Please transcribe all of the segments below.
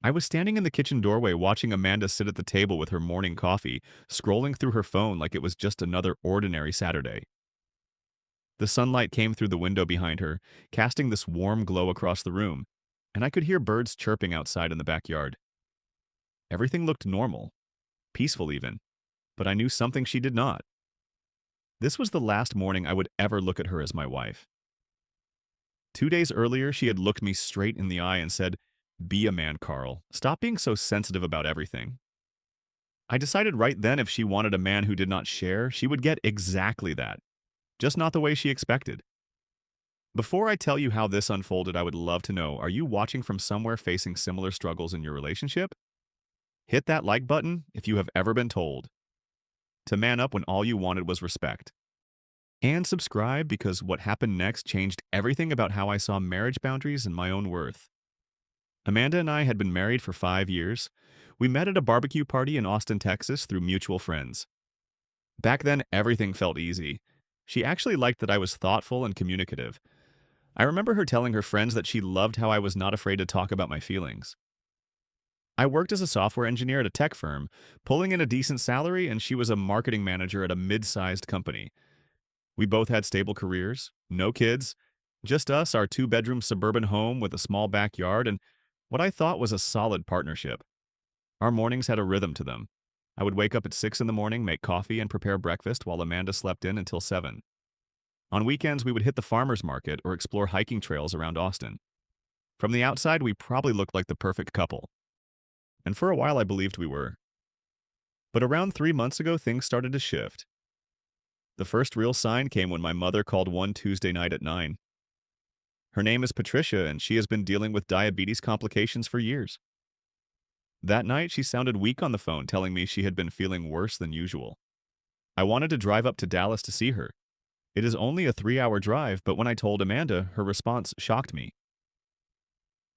I was standing in the kitchen doorway watching Amanda sit at the table with her morning coffee, scrolling through her phone like it was just another ordinary Saturday. The sunlight came through the window behind her, casting this warm glow across the room, and I could hear birds chirping outside in the backyard. Everything looked normal, peaceful even, but I knew something she did not. This was the last morning I would ever look at her as my wife. 2 days earlier, she had looked me straight in the eye and said, "Be a man, Carl. Stop being so sensitive about everything." I decided right then if she wanted a man who did not share, she would get exactly that, just not the way she expected. Before I tell you how this unfolded, I would love to know, are you watching from somewhere facing similar struggles in your relationship? Hit that like button if you have ever been told to man up when all you wanted was respect. And subscribe because what happened next changed everything about how I saw marriage boundaries and my own worth. Amanda and I had been married for 5 years. We met at a barbecue party in Austin, Texas through mutual friends. Back then, everything felt easy. She actually liked that I was thoughtful and communicative. I remember her telling her friends that she loved how I was not afraid to talk about my feelings. I worked as a software engineer at a tech firm, pulling in a decent salary, and she was a marketing manager at a mid-sized company. We both had stable careers, no kids, just us, our two-bedroom suburban home with a small backyard, and what I thought was a solid partnership. Our mornings had a rhythm to them. I would wake up at 6 in the morning, make coffee, and prepare breakfast while Amanda slept in until 7. On weekends, we would hit the farmer's market or explore hiking trails around Austin. From the outside, we probably looked like the perfect couple. And for a while, I believed we were. But around 3 months ago, things started to shift. The first real sign came when my mother called one Tuesday night at 9. Her name is Patricia, and she has been dealing with diabetes complications for years. That night, she sounded weak on the phone, telling me she had been feeling worse than usual. I wanted to drive up to Dallas to see her. It is only a 3-hour drive, but when I told Amanda, her response shocked me.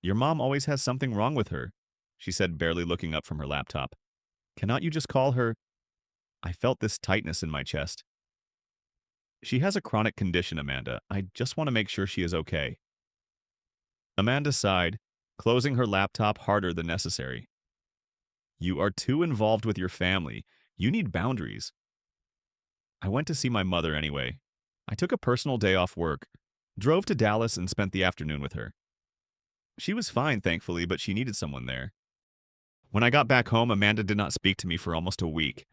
"Your mom always has something wrong with her," she said, barely looking up from her laptop. "Cannot you just call her?" I felt this tightness in my chest. "She has a chronic condition, Amanda. I just want to make sure she is okay." Amanda sighed, closing her laptop harder than necessary. "You are too involved with your family. You need boundaries." I went to see my mother anyway. I took a personal day off work, drove to Dallas, and spent the afternoon with her. She was fine, thankfully, but she needed someone there. When I got back home, Amanda did not speak to me for almost a week.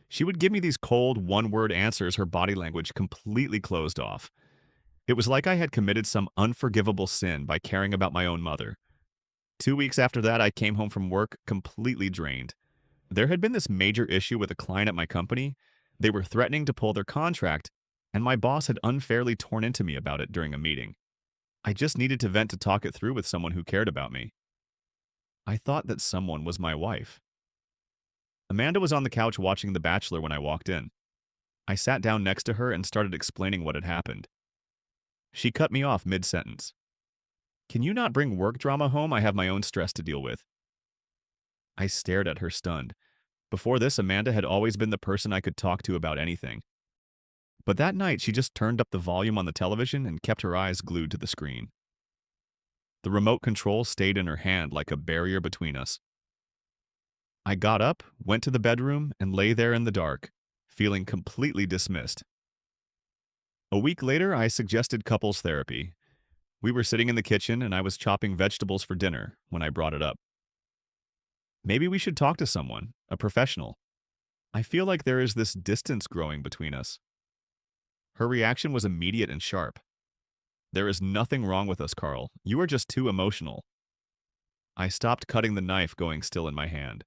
She would give me these cold, one-word answers, her body language completely closed off. It was like I had committed some unforgivable sin by caring about my own mother. 2 weeks after that, I came home from work completely drained. There had been this major issue with a client at my company. They were threatening to pull their contract, and my boss had unfairly torn into me about it during a meeting. I just needed to vent to talk it through with someone who cared about me. I thought that someone was my wife. Amanda was on the couch watching The Bachelor when I walked in. I sat down next to her and started explaining what had happened. She cut me off mid-sentence. "Can you not bring work drama home? I have my own stress to deal with." I stared at her stunned. Before this, Amanda had always been the person I could talk to about anything. But that night, she just turned up the volume on the television and kept her eyes glued to the screen. The remote control stayed in her hand like a barrier between us. I got up, went to the bedroom, and lay there in the dark, feeling completely dismissed. A week later, I suggested couples therapy. We were sitting in the kitchen and I was chopping vegetables for dinner when I brought it up. "Maybe we should talk to someone, a professional. I feel like there is this distance growing between us." Her reaction was immediate and sharp. "There is nothing wrong with us, Carl. You are just too emotional." I stopped cutting the knife going still in my hand.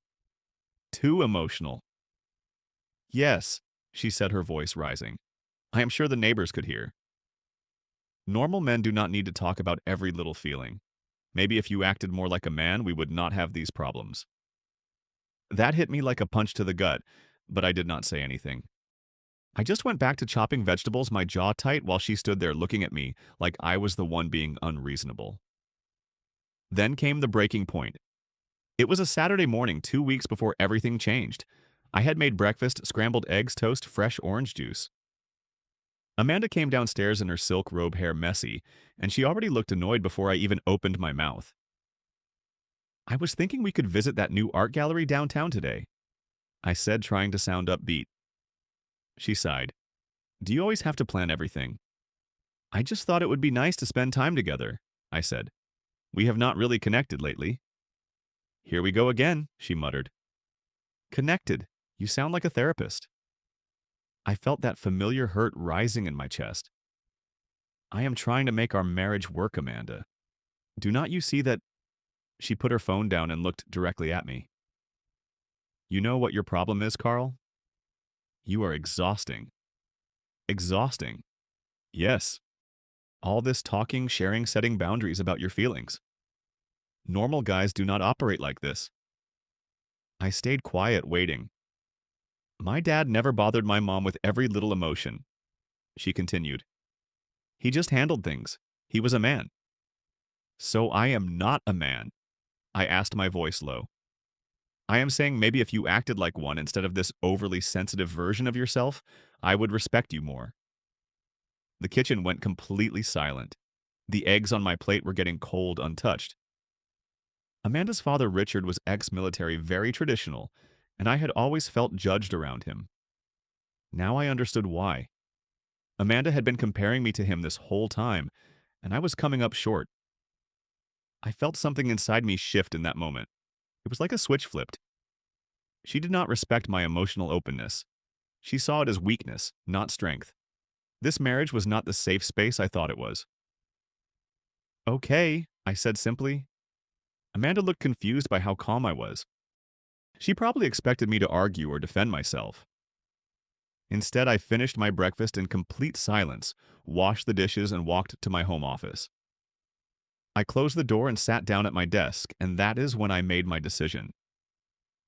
"Too emotional." "Yes," she said, her voice rising. "I am sure the neighbors could hear." Normal men do not need to talk about every little feeling. Maybe if you acted more like a man, we would not have these problems. That hit me like a punch to the gut, but I did not say anything. I just went back to chopping vegetables, my jaw tight, while she stood there looking at me like I was the one being unreasonable. Then came the breaking point. It was a Saturday morning, 2 weeks before everything changed. I had made breakfast, scrambled eggs, toast, fresh orange juice. Amanda came downstairs in her silk robe, hair messy, and she already looked annoyed before I even opened my mouth. I was thinking we could visit that new art gallery downtown today, I said, trying to sound upbeat. She sighed. Do you always have to plan everything? I just thought it would be nice to spend time together, I said. We have not really connected lately. Here we go again, she muttered. Connected. You sound like a therapist. I felt that familiar hurt rising in my chest. I am trying to make our marriage work, Amanda. Do not you see that? She put her phone down and looked directly at me. You know what your problem is, Carl? You are exhausting. Exhausting. Yes. All this talking, sharing, setting boundaries about your feelings. Normal guys do not operate like this. I stayed quiet, waiting. My dad never bothered my mom with every little emotion, she continued. He just handled things. He was a man. So I am not a man, I asked, my voice low. I am saying maybe if you acted like one instead of this overly sensitive version of yourself, I would respect you more. The kitchen went completely silent. The eggs on my plate were getting cold, untouched. Amanda's father, Richard, was ex-military, very traditional, and I had always felt judged around him. Now I understood why. Amanda had been comparing me to him this whole time, and I was coming up short. I felt something inside me shift in that moment. It was like a switch flipped. She did not respect my emotional openness. She saw it as weakness, not strength. This marriage was not the safe space I thought it was. Okay, I said simply. Amanda looked confused by how calm I was. She probably expected me to argue or defend myself. Instead, I finished my breakfast in complete silence, washed the dishes, and walked to my home office. I closed the door and sat down at my desk, and that is when I made my decision.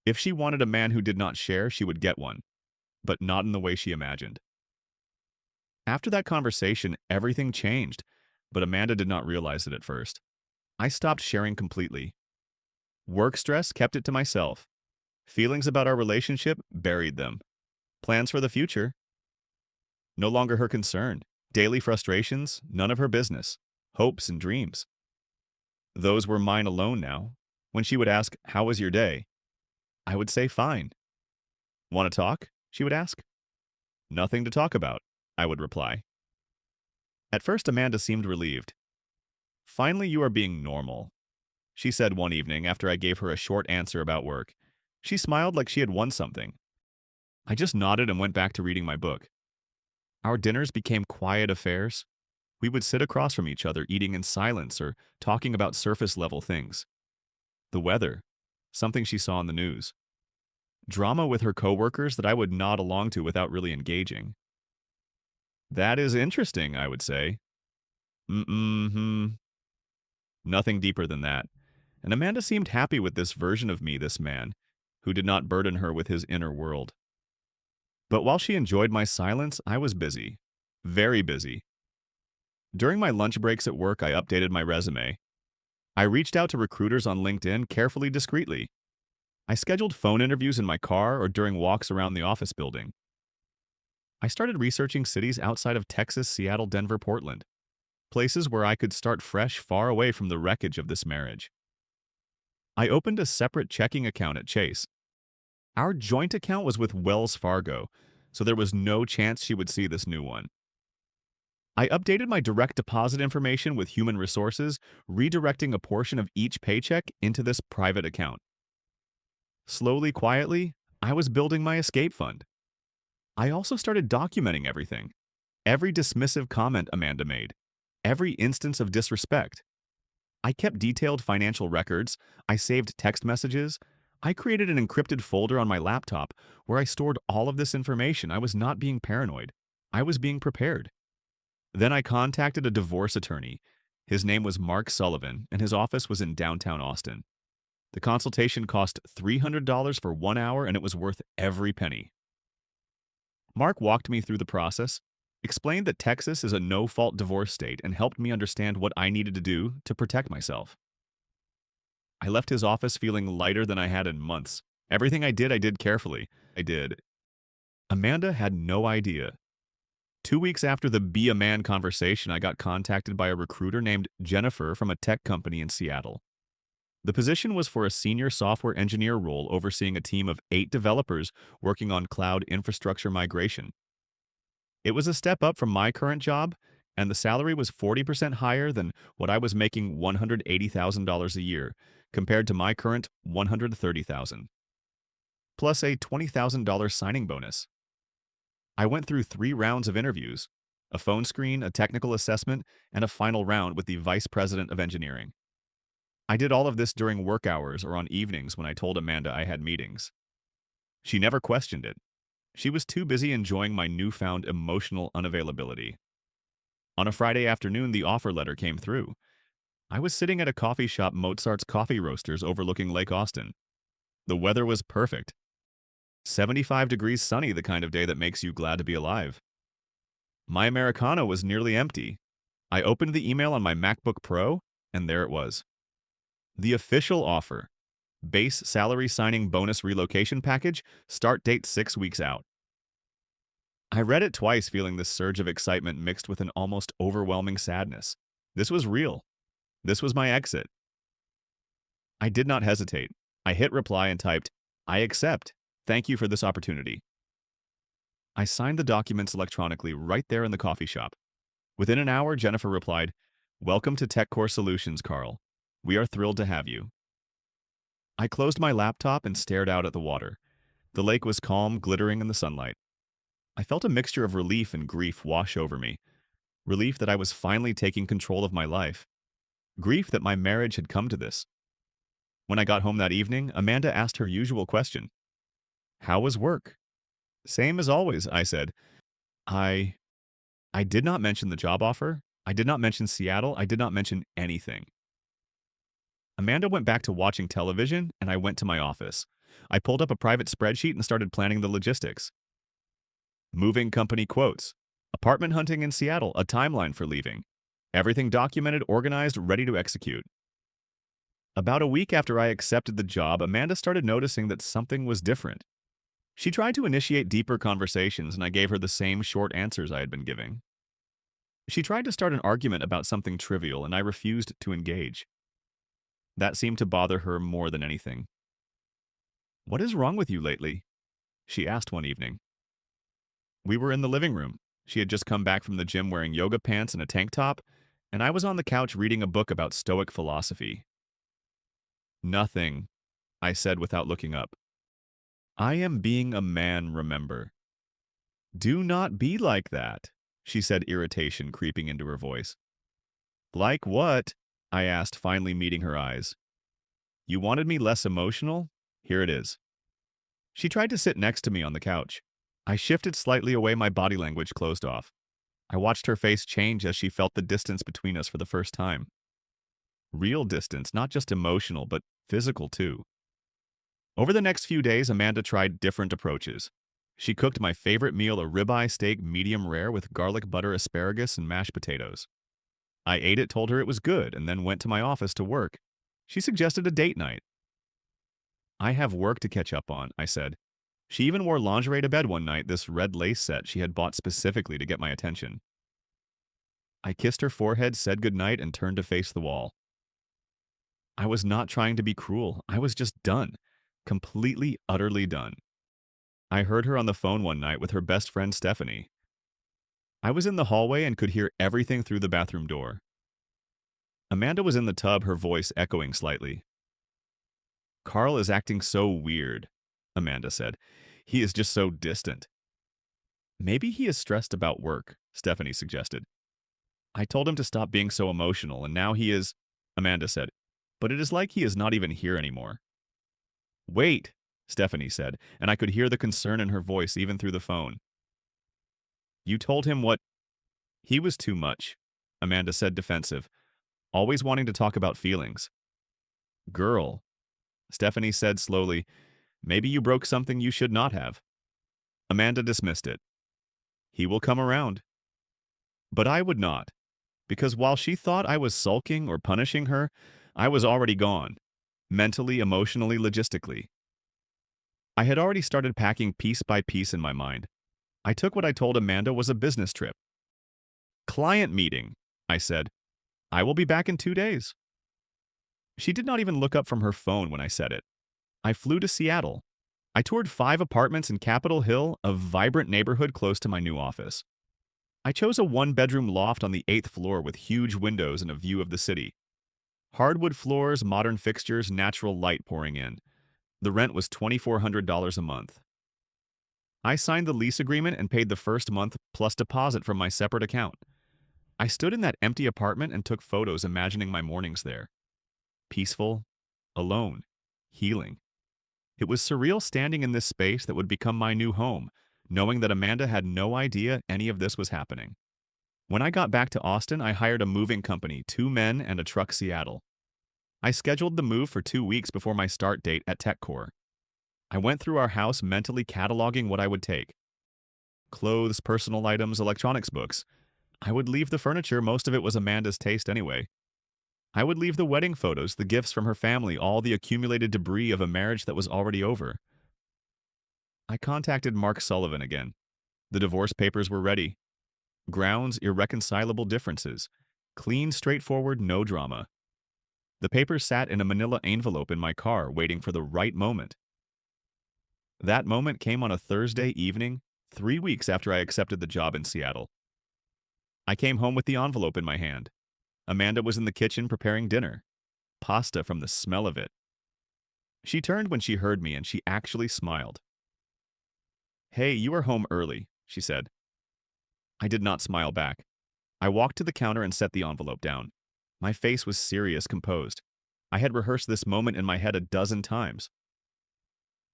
If she wanted a man who did not share, she would get one, but not in the way she imagined. After that conversation, everything changed, but Amanda did not realize it at first. I stopped sharing completely. Work stress, kept it to myself. Feelings about our relationship, buried them. Plans for the future, no longer her concern. Daily frustrations, none of her business. Hopes and dreams, those were mine alone now. When she would ask, "How was your day?" I would say, "Fine." "Want to talk?" she would ask. "Nothing to talk about," I would reply. At first, Amanda seemed relieved. "Finally, you are being normal," she said one evening after I gave her a short answer about work. She smiled like she had won something. I just nodded and went back to reading my book. Our dinners became quiet affairs. We would sit across from each other, eating in silence or talking about surface-level things. The weather, something she saw in the news. Drama with her coworkers that I would nod along to without really engaging. "That is interesting," I would say. Mm-hmm. Nothing deeper than that. And Amanda seemed happy with this version of me, this man, who did not burden her with his inner world. But while she enjoyed my silence, I was busy. Very busy. During my lunch breaks at work, I updated my resume. I reached out to recruiters on LinkedIn carefully, discreetly. I scheduled phone interviews in my car or during walks around the office building. I started researching cities outside of Texas, Seattle, Denver, Portland. Places where I could start fresh, far away from the wreckage of this marriage. I opened a separate checking account at Chase. Our joint account was with Wells Fargo, so there was no chance she would see this new one. I updated my direct deposit information with human resources, redirecting a portion of each paycheck into this private account. Slowly, quietly, I was building my escape fund. I also started documenting everything. Every dismissive comment Amanda made. Every instance of disrespect. I kept detailed financial records. I saved text messages. I created an encrypted folder on my laptop where I stored all of this information. I was not being paranoid. I was being prepared. Then I contacted a divorce attorney. His name was Mark Sullivan, and his office was in downtown Austin. The consultation cost $300 for 1 hour, and it was worth every penny. Mark walked me through the process, explained that Texas is a no-fault divorce state, and helped me understand what I needed to do to protect myself. I left his office feeling lighter than I had in months. Everything I did carefully. I did. Amanda had no idea. 2 weeks after the Be a Man conversation, I got contacted by a recruiter named Jennifer from a tech company in Seattle. The position was for a senior software engineer role overseeing a team of 8 developers working on cloud infrastructure migration. It was a step up from my current job, and the salary was 40% higher than what I was making $180,000 a year, compared to my current $130,000, plus a $20,000 signing bonus. I went through 3 rounds of interviews, a phone screen, a technical assessment, and a final round with the vice president of engineering. I did all of this during work hours or on evenings when I told Amanda I had meetings. She never questioned it. She was too busy enjoying my newfound emotional unavailability. On a Friday afternoon, the offer letter came through. I was sitting at a coffee shop, Mozart's Coffee Roasters, overlooking Lake Austin. The weather was perfect. 75 degrees sunny, the kind of day that makes you glad to be alive. My Americano was nearly empty. I opened the email on my MacBook Pro, and there it was. The official offer. Base salary signing bonus relocation package, start date 6 weeks out. I read it twice, feeling this surge of excitement mixed with an almost overwhelming sadness. This was real. This was my exit. I did not hesitate. I hit reply and typed, "I accept. Thank you for this opportunity." I signed the documents electronically right there in the coffee shop. Within an hour, Jennifer replied, "Welcome to TechCore Solutions, Carl. We are thrilled to have you." I closed my laptop and stared out at the water. The lake was calm, glittering in the sunlight. I felt a mixture of relief and grief wash over me. Relief that I was finally taking control of my life. Grief that my marriage had come to this. When I got home that evening, Amanda asked her usual question. "How was work?" "Same as always," I said. I did not mention the job offer. I did not mention Seattle. I did not mention anything. Amanda went back to watching television, and I went to my office. I pulled up a private spreadsheet and started planning the logistics. Moving company quotes. Apartment hunting in Seattle, a timeline for leaving. Everything documented, organized, ready to execute. About a week after I accepted the job, Amanda started noticing that something was different. She tried to initiate deeper conversations, and I gave her the same short answers I had been giving. She tried to start an argument about something trivial, and I refused to engage. That seemed to bother her more than anything. "What is wrong with you lately?" she asked one evening. We were in the living room. She had just come back from the gym wearing yoga pants and a tank top, and I was on the couch reading a book about Stoic philosophy. "Nothing," I said without looking up. "I am being a man, remember." "Do not be like that," she said, irritation creeping into her voice. "Like what?" I asked, finally meeting her eyes. "You wanted me less emotional? Here it is." She tried to sit next to me on the couch. I shifted slightly away, my body language closed off. I watched her face change as she felt the distance between us for the first time. Real distance, not just emotional, but physical too. Over the next few days, Amanda tried different approaches. She cooked my favorite meal, a ribeye steak medium rare with garlic butter, asparagus, and mashed potatoes. I ate it, told her it was good, and then went to my office to work. She suggested a date night. "I have work to catch up on," I said. She even wore lingerie to bed one night, this red lace set she had bought specifically to get my attention. I kissed her forehead, said goodnight, and turned to face the wall. I was not trying to be cruel. I was just done. Completely, utterly done. I heard her on the phone one night with her best friend Stephanie. I was in the hallway and could hear everything through the bathroom door. Amanda was in the tub, her voice echoing slightly. "Carl is acting so weird," Amanda said. "He is just so distant." "Maybe he is stressed about work," Stephanie suggested. "I told him to stop being so emotional, and now he is," Amanda said. "But it is like he is not even here anymore." "Wait," Stephanie said, and I could hear the concern in her voice even through the phone. "You told him what—" "He was too much," Amanda said, defensive, always wanting to talk about feelings. "Girl," Stephanie said slowly, "maybe you broke something you should not have." Amanda dismissed it. "He will come around." But I would not, because while she thought I was sulking or punishing her, I was already gone, mentally, emotionally, logistically. I had already started packing piece by piece in my mind. I took what I told Amanda was a business trip. "Client meeting," I said. "I will be back in 2 days." She did not even look up from her phone when I said it. I flew to Seattle. I toured 5 apartments in Capitol Hill, a vibrant neighborhood close to my new office. I chose a one-bedroom loft on the 8th floor with huge windows and a view of the city. Hardwood floors, modern fixtures, natural light pouring in. The rent was $2,400 a month. I signed the lease agreement and paid the first month plus deposit from my separate account. I stood in that empty apartment and took photos imagining my mornings there. Peaceful, alone, healing. It was surreal standing in this space that would become my new home, knowing that Amanda had no idea any of this was happening. When I got back to Austin, I hired a moving company, 2 men and a truck Seattle. I scheduled the move for 2 weeks before my start date at TechCore. I went through our house mentally cataloging what I would take. Clothes, personal items, electronics books. I would leave the furniture, most of it was Amanda's taste anyway. I would leave the wedding photos, the gifts from her family, all the accumulated debris of a marriage that was already over. I contacted Mark Sullivan again. The divorce papers were ready. Grounds, irreconcilable differences. Clean, straightforward, no drama. The papers sat in a manila envelope in my car, waiting for the right moment. That moment came on a Thursday evening, 3 weeks after I accepted the job in Seattle. I came home with the envelope in my hand. Amanda was in the kitchen preparing dinner. Pasta from the smell of it. She turned when she heard me and she actually smiled. "Hey, you are home early," she said. I did not smile back. I walked to the counter and set the envelope down. My face was serious, composed. I had rehearsed this moment in my head a dozen times.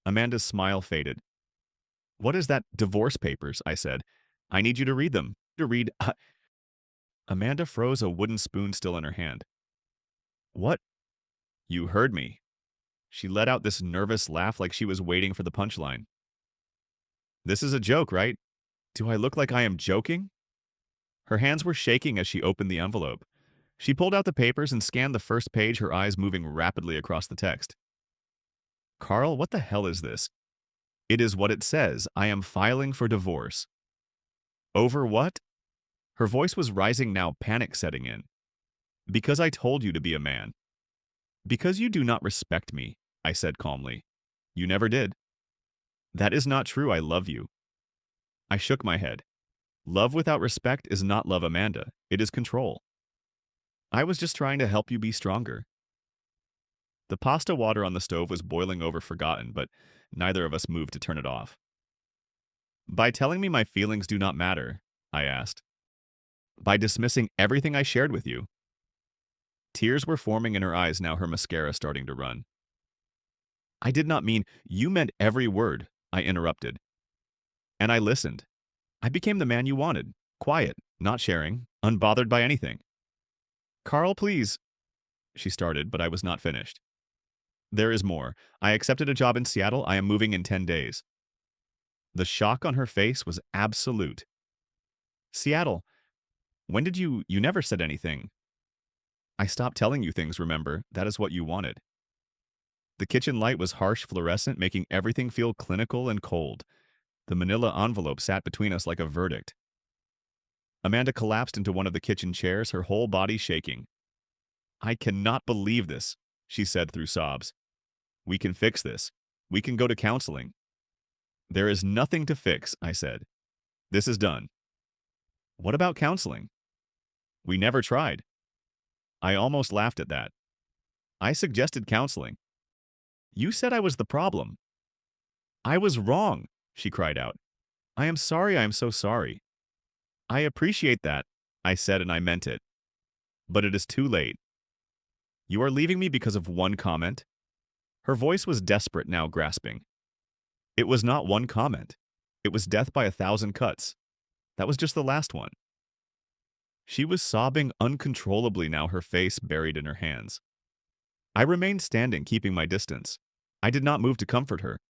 Amanda's smile faded. "What is that divorce papers?" I said. "I need you to read them." To read. Amanda froze, a wooden spoon still in her hand. "What?" "You heard me." She let out this nervous laugh like she was waiting for the punchline. "This is a joke, right? Do I look like I am joking?" Her hands were shaking as she opened the envelope. She pulled out the papers and scanned the first page, her eyes moving rapidly across the text. "Carl, what the hell is this?" "It is what it says. I am filing for divorce." "Over what?" Her voice was rising now, panic setting in. "Because I told you to be a man." "Because you do not respect me," I said calmly. "You never did." "That is not true. I love you." I shook my head. Love without respect is not love, Amanda. It is control. I was just trying to help you be stronger. The pasta water on the stove was boiling over, forgotten, but neither of us moved to turn it off. "By telling me my feelings do not matter," I asked. "By dismissing everything I shared with you." Tears were forming in her eyes, now her mascara starting to run. "I did not mean, you meant every word," I interrupted. "And I listened. I became the man you wanted. Quiet, not sharing, unbothered by anything." "Carl, please," she started, but I was not finished. "There is more. I accepted a job in Seattle. I am moving in 10 days. The shock on her face was absolute. "Seattle. When did you never said anything." "I stopped telling you things, remember? That is what you wanted." The kitchen light was harsh fluorescent, making everything feel clinical and cold. The manila envelope sat between us like a verdict. Amanda collapsed into one of the kitchen chairs, her whole body shaking. "I cannot believe this," she said through sobs. "We can fix this. We can go to counseling." "There is nothing to fix," I said. "This is done." "What about counseling?" "We never tried." I almost laughed at that. "I suggested counseling." "You said I was the problem." "I was wrong," she cried out. "I am sorry. I am so sorry." "I appreciate that," I said, and I meant it. "But it is too late." "You are leaving me because of one comment?" Her voice was desperate, now grasping. "It was not one comment. It was death by 1,000 cuts. That was just the last one." She was sobbing uncontrollably now, her face buried in her hands. I remained standing, keeping my distance. I did not move to comfort her.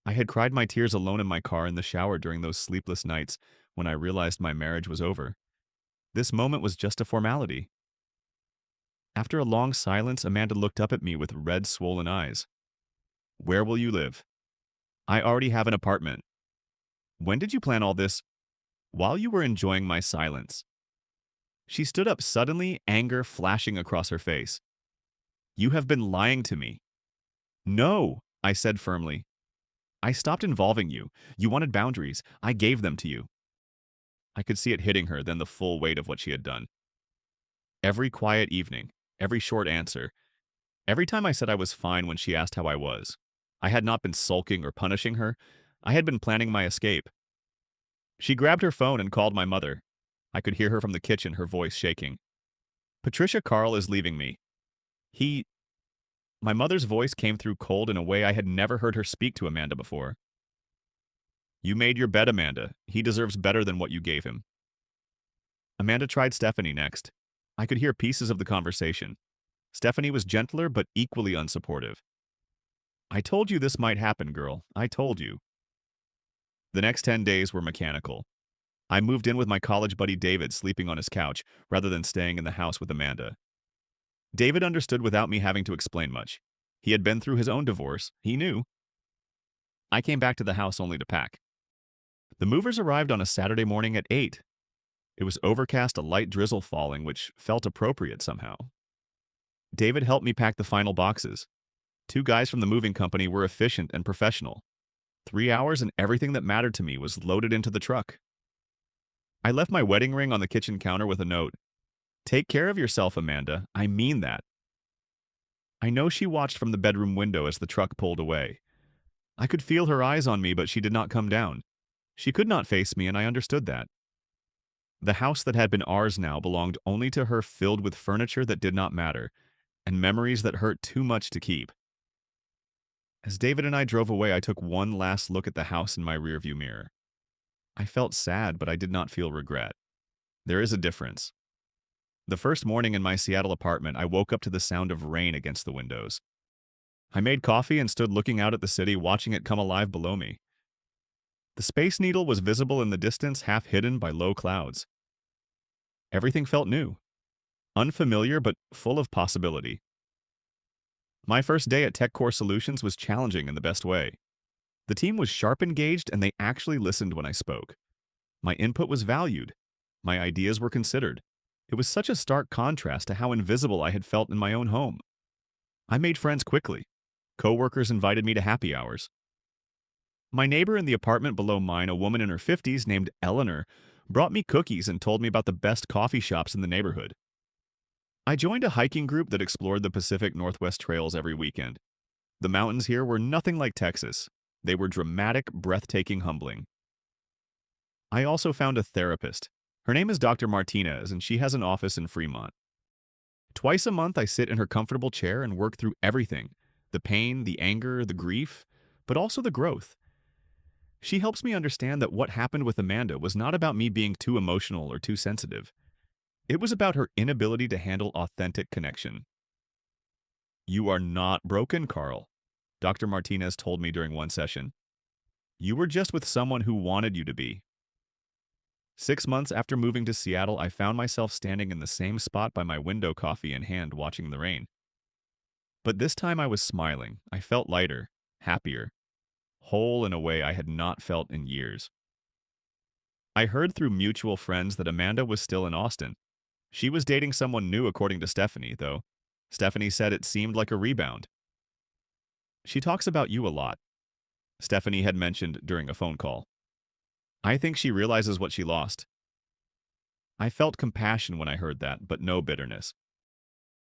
I had cried my tears alone in my car in the shower during those sleepless nights when I realized my marriage was over. This moment was just a formality. After a long silence, Amanda looked up at me with red, swollen eyes. "Where will you live?" "I already have an apartment." "When did you plan all this?" "While you were enjoying my silence." She stood up suddenly, anger flashing across her face. You have been lying to me. No, I said firmly. I stopped involving you. You wanted boundaries. I gave them to you. I could see it hitting her, then the full weight of what she had done. Every quiet evening, every short answer, every time I said I was fine when she asked how I was. I had not been sulking or punishing her. I had been planning my escape. She grabbed her phone and called my mother. I could hear her from the kitchen, her voice shaking. Patricia Carl is leaving me. He... My mother's voice came through cold in a way I had never heard her speak to Amanda before. You made your bed, Amanda. He deserves better than what you gave him. Amanda tried Stephanie next. I could hear pieces of the conversation. Stephanie was gentler but equally unsupportive. I told you this might happen, girl. I told you. The next 10 days were mechanical. I moved in with my college buddy David sleeping on his couch rather than staying in the house with Amanda. David understood without me having to explain much. He had been through his own divorce. He knew. I came back to the house only to pack. The movers arrived on a Saturday morning at 8. It was overcast, a light drizzle falling, which felt appropriate somehow. David helped me pack the final boxes. 2 guys from the moving company were efficient and professional. 3 hours and everything that mattered to me was loaded into the truck. I left my wedding ring on the kitchen counter with a note. Take care of yourself, Amanda. I mean that. I know she watched from the bedroom window as the truck pulled away. I could feel her eyes on me, but she did not come down. She could not face me, and I understood that. The house that had been ours now belonged only to her, filled with furniture that did not matter, and memories that hurt too much to keep. As David and I drove away, I took one last look at the house in my rearview mirror. I felt sad, but I did not feel regret. There is a difference. The first morning in my Seattle apartment, I woke up to the sound of rain against the windows. I made coffee and stood looking out at the city, watching it come alive below me. The Space Needle was visible in the distance, half hidden by low clouds. Everything felt new. Unfamiliar, but full of possibility. My first day at Tech Core Solutions was challenging in the best way. The team was sharp engaged, and they actually listened when I spoke. My input was valued. My ideas were considered. It was such a stark contrast to how invisible I had felt in my own home. I made friends quickly. Coworkers invited me to happy hours. My neighbor in the apartment below mine, a woman in her 50s named Eleanor, brought me cookies and told me about the best coffee shops in the neighborhood. I joined a hiking group that explored the Pacific Northwest trails every weekend. The mountains here were nothing like Texas. They were dramatic, breathtaking, humbling. I also found a therapist. Her name is Dr. Martinez, and she has an office in Fremont. Twice a month, I sit in her comfortable chair and work through everything: the pain, the anger, the grief, but also the growth. She helps me understand that what happened with Amanda was not about me being too emotional or too sensitive. It was about her inability to handle authentic connection. You are not broken, Carl, Dr. Martinez told me during one session. You were just with someone who wanted you to be. 6 months after moving to Seattle, I found myself standing in the same spot by my window, coffee in hand, watching the rain. But this time I was smiling. I felt lighter, happier, whole in a way I had not felt in years. I heard through mutual friends that Amanda was still in Austin. She was dating someone new, according to Stephanie, though. Stephanie said it seemed like a rebound. She talks about you a lot, Stephanie had mentioned during a phone call. I think she realizes what she lost. I felt compassion when I heard that, but no bitterness.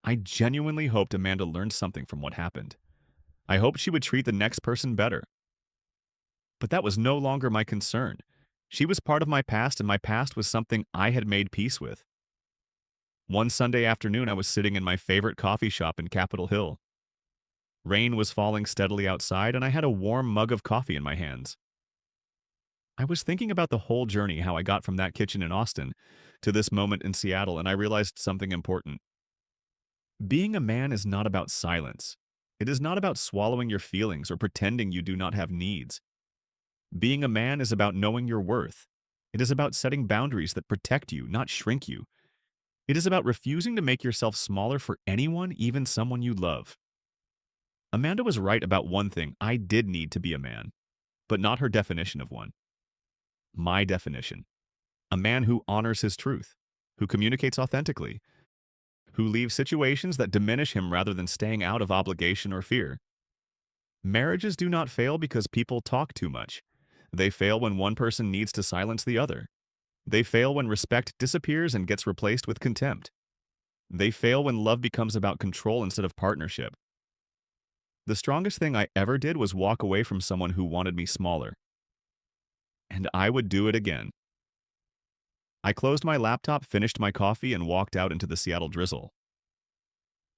I genuinely hoped Amanda learned something from what happened. I hoped she would treat the next person better. But that was no longer my concern. She was part of my past, and my past was something I had made peace with. One Sunday afternoon, I was sitting in my favorite coffee shop in Capitol Hill. Rain was falling steadily outside, and I had a warm mug of coffee in my hands. I was thinking about the whole journey, how I got from that kitchen in Austin to this moment in Seattle, and I realized something important. Being a man is not about silence. It is not about swallowing your feelings or pretending you do not have needs. Being a man is about knowing your worth. It is about setting boundaries that protect you, not shrink you. It is about refusing to make yourself smaller for anyone, even someone you love. Amanda was right about one thing: I did need to be a man, but not her definition of one. My definition: a man who honors his truth, who communicates authentically, who leaves situations that diminish him rather than staying out of obligation or fear. Marriages do not fail because people talk too much. They fail when one person needs to silence the other. They fail when respect disappears and gets replaced with contempt. They fail when love becomes about control instead of partnership. The strongest thing I ever did was walk away from someone who wanted me smaller. And I would do it again. I closed my laptop, finished my coffee, and walked out into the Seattle drizzle.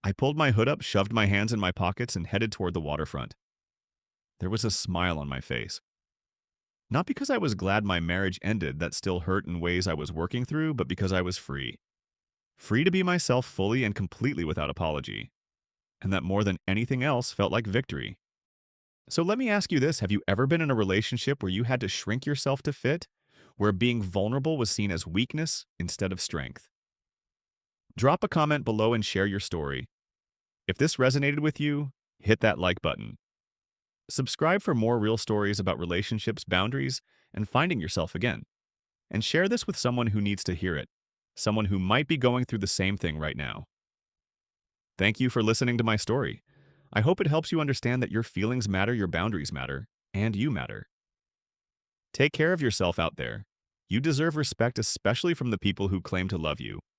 I pulled my hood up, shoved my hands in my pockets, and headed toward the waterfront. There was a smile on my face. Not because I was glad my marriage ended, that still hurt in ways I was working through, but because I was free. Free to be myself fully and completely without apology. And that more than anything else felt like victory. So let me ask you this, have you ever been in a relationship where you had to shrink yourself to fit? Where being vulnerable was seen as weakness instead of strength? Drop a comment below and share your story. If this resonated with you, hit that like button. Subscribe for more real stories about relationships, boundaries, and finding yourself again. And share this with someone who needs to hear it, someone who might be going through the same thing right now. Thank you for listening to my story. I hope it helps you understand that your feelings matter, your boundaries matter, and you matter. Take care of yourself out there. You deserve respect, especially from the people who claim to love you.